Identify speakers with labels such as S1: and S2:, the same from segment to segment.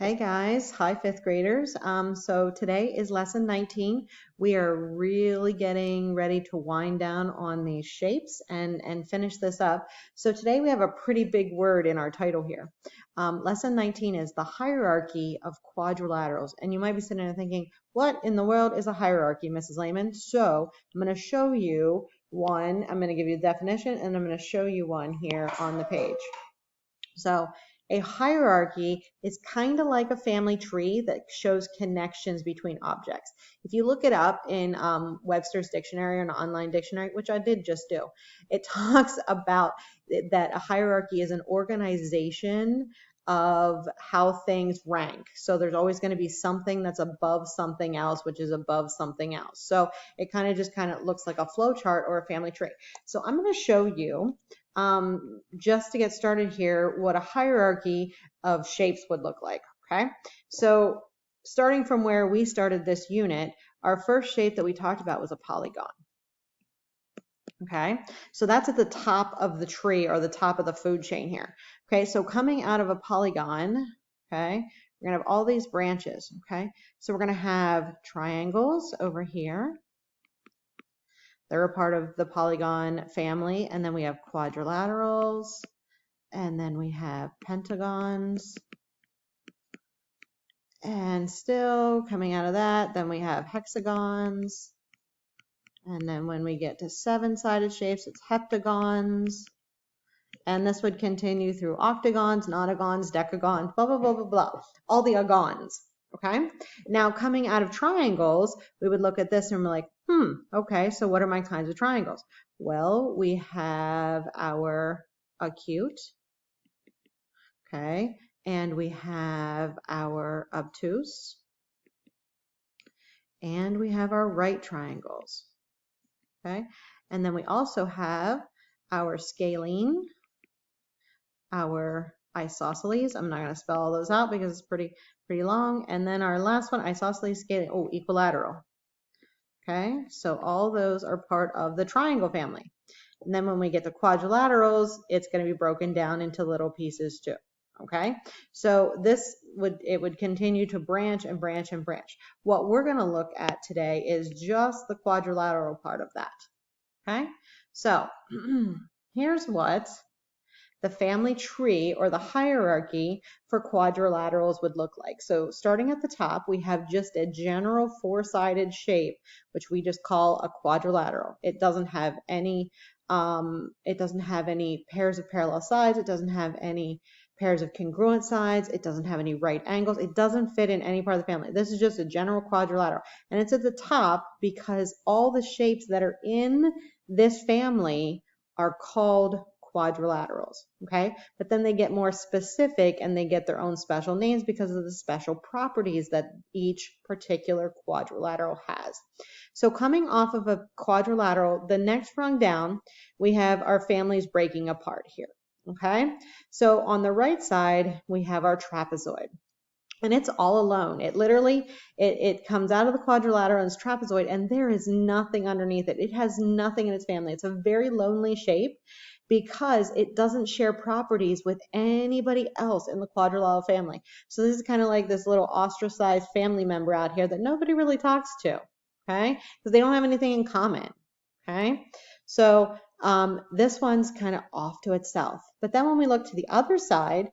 S1: Hey guys, hi fifth graders. So today is lesson 19. We are really getting ready to wind down on these shapes and finish this up. So today we have a pretty big word in our title here. Lesson 19 is the hierarchy of quadrilaterals. And you might be sitting there thinking, what in the world is a hierarchy, Mrs. Lehman? So I'm going to show you one. I'm going to give you a definition and I'm going to show you one here on the page. So a hierarchy is kind of like a family tree that shows connections between objects. If you look it up in Webster's dictionary or an online dictionary, which I did just do, it talks about that a hierarchy is an organization of how things rank. So there's always going to be something that's above something else, which is above something else. So it kind of looks like a flow chart or a family tree. So I'm going to show you just to get started here, what a hierarchy of shapes would look like, okay? So starting from where we started this unit, our first shape that we talked about was a polygon, okay? So that's at the top of the tree or the top of the food chain here, okay? So coming out of a polygon, okay, we're gonna have all these branches, okay? So we're gonna have triangles over here. They're a part of the polygon family. And then we have quadrilaterals. And then we have pentagons. And still coming out of that, then we have hexagons. And then when we get to seven-sided shapes, it's heptagons. And this would continue through octagons, nonagons, decagons, blah, blah, blah, blah, blah. All the agons. Okay. Now coming out of triangles, we would look at this and we're like, okay, so what are my kinds of triangles? Well, we have our acute, okay, and we have our obtuse, and we have our right triangles, okay, and then we also have our scalene, our isosceles. I'm not going to spell all those out because it's pretty long. And then our last one, isosceles, scalene, equilateral. Okay, so all those are part of the triangle family. And then when we get to quadrilaterals, it's going to be broken down into little pieces too. Okay, so it would continue to branch and branch and branch. What we're going to look at today is just the quadrilateral part of that. Okay, so here's what the family tree or the hierarchy for quadrilaterals would look like. So starting at the top, we have just a general four-sided shape, which we just call a quadrilateral. It doesn't have any pairs of parallel sides. It doesn't have any pairs of congruent sides. It doesn't have any right angles. It doesn't fit in any part of the family. This is just a general quadrilateral. And it's at the top because all the shapes that are in this family are called quadrilaterals, okay? But then they get more specific and they get their own special names because of the special properties that each particular quadrilateral has. So coming off of a quadrilateral, the next rung down, we have our families breaking apart here, okay? So on the right side, we have our trapezoid. And it's all alone. It literally, it comes out of the quadrilateral and it's trapezoid, and there is nothing underneath it. It has nothing in its family. It's a very lonely shape because it doesn't share properties with anybody else in the quadrilateral family. So this is kind of like this little ostracized family member out here that nobody really talks to, okay? Because they don't have anything in common, okay? So this one's kind of off to itself. But then when we look to the other side,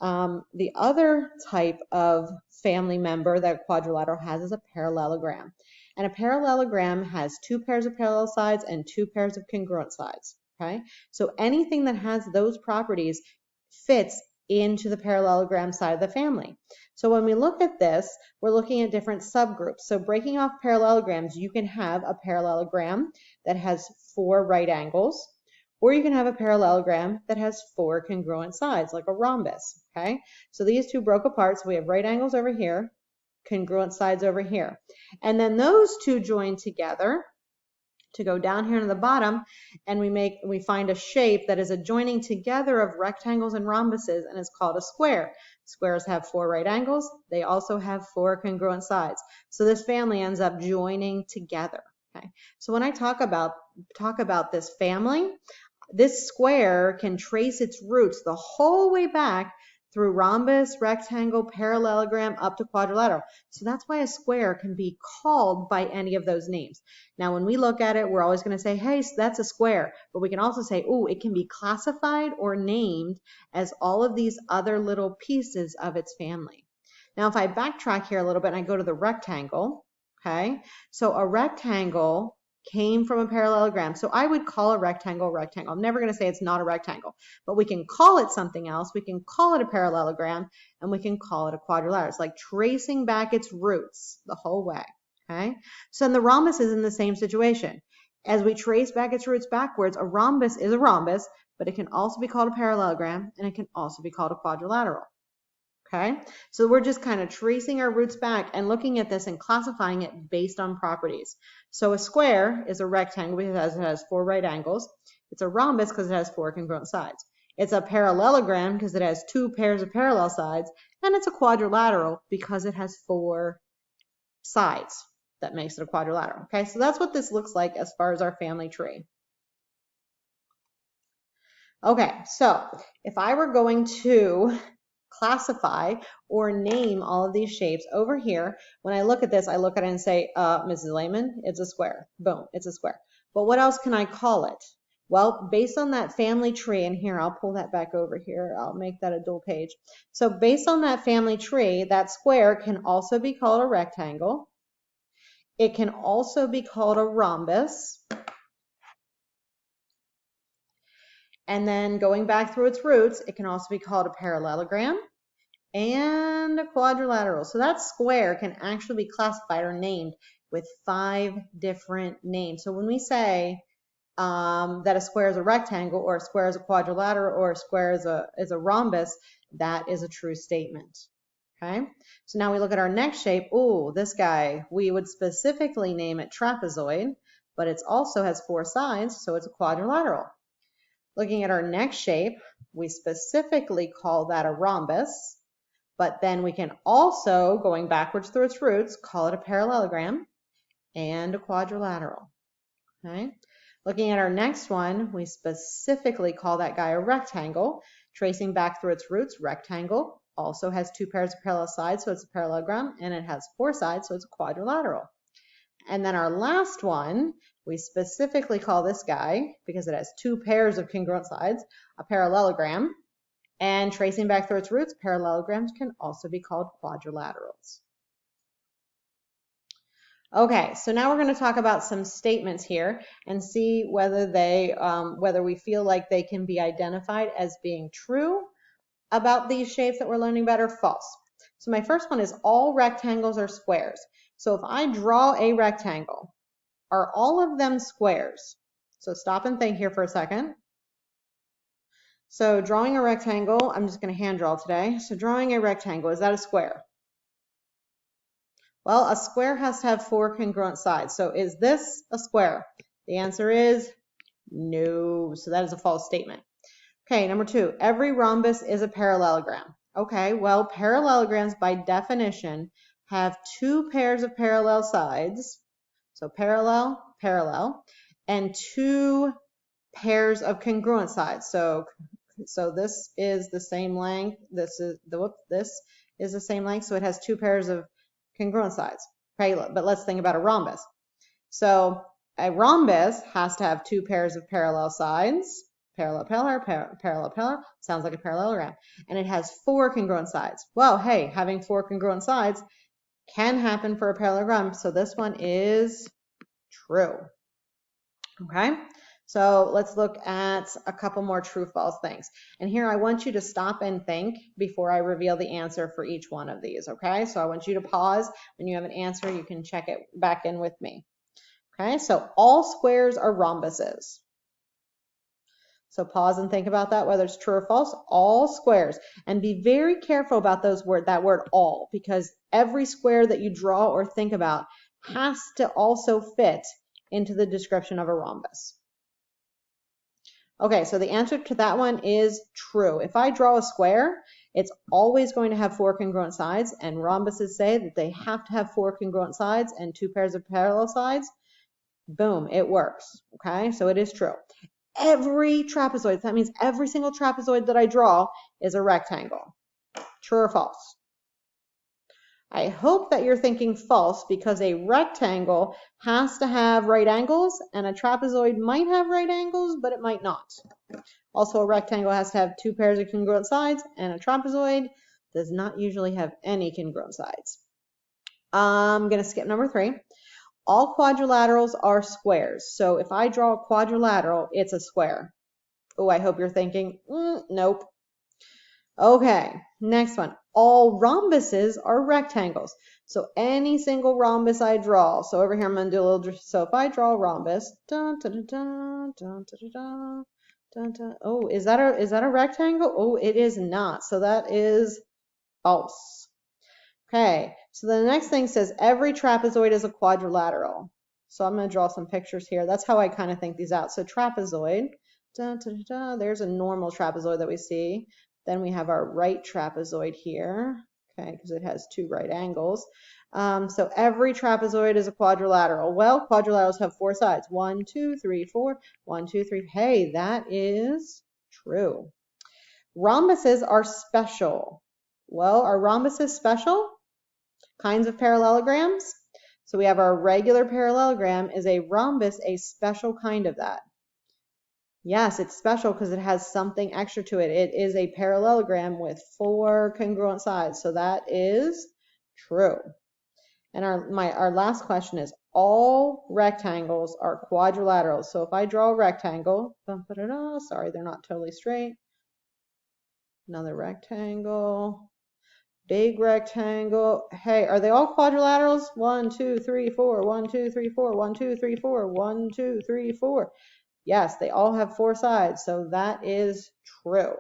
S1: the other type of family member that a quadrilateral has is a parallelogram. And a parallelogram has two pairs of parallel sides and two pairs of congruent sides. Okay, so anything that has those properties fits into the parallelogram side of the family. So when we look at this, we're looking at different subgroups. So breaking off parallelograms, you can have a parallelogram that has four right angles, or you can have a parallelogram that has four congruent sides, like a rhombus, okay? So these two broke apart, so we have right angles over here, congruent sides over here. And then those two join together to go down here to the bottom, and we find a shape that is a joining together of rectangles and rhombuses, and it's called a square. Squares have four right angles. They also have four congruent sides. So this family ends up joining together. Okay. So when I talk about this family, this square can trace its roots the whole way back through rhombus, rectangle, parallelogram, up to quadrilateral. So that's why a square can be called by any of those names. Now, when we look at it, we're always going to say, hey, that's a square. But we can also say, oh, it can be classified or named as all of these other little pieces of its family. Now, if I backtrack here a little bit and I go to the rectangle, okay, so a rectangle came from a parallelogram. So I would call a rectangle a rectangle. I'm never going to say it's not a rectangle, but we can call it something else. We can call it a parallelogram, and we can call it a quadrilateral. It's like tracing back its roots the whole way, okay? So then the rhombus is in the same situation. As we trace back its roots backwards, a rhombus is a rhombus, but it can also be called a parallelogram, and it can also be called a quadrilateral. Okay, so we're just kind of tracing our roots back and looking at this and classifying it based on properties. So a square is a rectangle because it has 4 right angles. It's a rhombus because it has 4 congruent sides. It's a parallelogram because it has 2 pairs of parallel sides. And it's a quadrilateral because it has 4 sides. That makes it a quadrilateral. Okay, so that's what this looks like as far as our family tree. Okay, so if I were going to classify or name all of these shapes over here, when I look at this, I look at it and say, Mrs. Lehman, it's a square. Boom, it's a square. But what else can I call it? Well, based on that family tree, and here, I'll pull that back over here. I'll make that a dual page. So based on that family tree, that square can also be called a rectangle. It can also be called a rhombus. And then going back through its roots, it can also be called a parallelogram and a quadrilateral. So that square can actually be classified or named with 5 different names. So when we say that a square is a rectangle, or a square is a quadrilateral, or a square is a rhombus, that is a true statement. Okay, so now we look at our next shape. Oh, this guy, we would specifically name it trapezoid, but it also has 4 sides, so it's a quadrilateral. Looking at our next shape, we specifically call that a rhombus, but then we can also, going backwards through its roots, call it a parallelogram and a quadrilateral. Okay. Looking at our next one, we specifically call that guy a rectangle. Tracing back through its roots, rectangle also has 2 pairs of parallel sides, so it's a parallelogram, and it has 4 sides, so it's a quadrilateral. And then our last one, we specifically call this guy, because it has 2 pairs of congruent sides, a parallelogram. And tracing back through its roots, parallelograms can also be called quadrilaterals. Okay, so now we're going to talk about some statements here and see whether whether we feel like they can be identified as being true about these shapes that we're learning about or false. So my first one is all rectangles are squares. So if I draw a rectangle, are all of them squares? So stop and think here for a second. So drawing a rectangle, I'm just going to hand draw today. So drawing a rectangle, is that a square? Well, a square has to have 4 congruent sides. So is this a square? The answer is no. So that is a false statement. Okay, number 2, every rhombus is a parallelogram. Okay, well, parallelograms by definition have 2 pairs of parallel sides. So parallel, parallel, and 2 pairs of congruent sides. So this is the same length. This is the same length. So it has 2 pairs of congruent sides. Okay, but let's think about a rhombus. So a rhombus has to have 2 pairs of parallel sides. Parallel, parallel, sounds like a parallelogram. And it has 4 congruent sides. Well, hey, having 4 congruent sides can happen for a parallelogram. So this one is true. Okay, so let's look at a couple more true-false things. And here I want you to stop and think before I reveal the answer for each one of these, okay? So I want you to pause. When you have an answer, you can check it back in with me. Okay, so all squares are rhombuses. So pause and think about that, whether it's true or false. All squares. And be very careful about that word all, because every square that you draw or think about has to also fit into the description of a rhombus. Okay, so the answer to that one is true. If I draw a square, it's always going to have 4 congruent sides, and rhombuses say that they have to have 4 congruent sides and 2 pairs of parallel sides. Boom, it works. Okay, so it is true. Every trapezoid, that means every single trapezoid that I draw is a rectangle. True or false? I hope that you're thinking false because a rectangle has to have right angles and a trapezoid might have right angles, but it might not. Also, a rectangle has to have two pairs of congruent sides and a trapezoid does not usually have any congruent sides. I'm going to skip number 3. All quadrilaterals are squares. So if I draw a quadrilateral, it's a square. Oh, I hope you're thinking, nope. Okay, next one. All rhombuses are rectangles. So any single rhombus I draw, so over here I'm going to do a little, so if I draw a rhombus, dun, dun, dun, dun, dun, dun, dun, dun, oh, is that a rectangle? Oh, it is not. So that is false. Okay, so the next thing says every trapezoid is a quadrilateral. So I'm going to draw some pictures here. That's how I kind of think these out. So trapezoid, dun, dun, dun, there's a normal trapezoid that we see. Then we have our right trapezoid here, okay, because it has two right angles. So every trapezoid is a quadrilateral. Well, quadrilaterals have 4 sides. 1, 2, 3, 4. 1, 2, 3. Hey, that is true. Rhombuses are special. Well, are rhombuses special? Kinds of parallelograms. So we have our regular parallelogram. Is a rhombus a special kind of that? Yes, it's special because it has something extra to it. It is a parallelogram with 4 congruent sides. So that is true. And our last question is, all rectangles are quadrilaterals. So if I draw a rectangle, sorry, they're not totally straight. Another rectangle. Big rectangle. Hey, are they all quadrilaterals? 1, 2, 3, 4. 1, 2, 3, 4. 1, 2, 3, 4. 1, 2, 3, 4. Yes, they all have 4 sides, so that is true.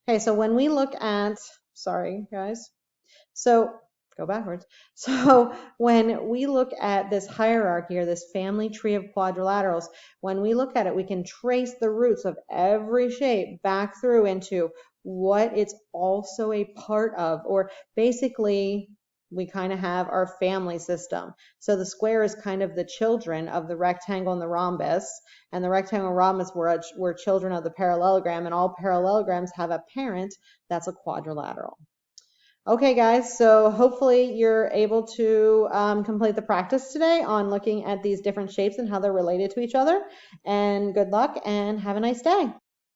S1: Okay, so when we look at, sorry guys, so go backwards. So when we look at this hierarchy or this family tree of quadrilaterals, when we look at it, we can trace the roots of every shape back through into what it's also a part of, or basically we kind of have our family system. So the square is kind of the children of the rectangle and the rhombus, and the rectangle and rhombus were children of the parallelogram, and all parallelograms have a parent that's a quadrilateral. Okay, guys, so hopefully you're able to complete the practice today on looking at these different shapes and how they're related to each other. And good luck and have a nice day.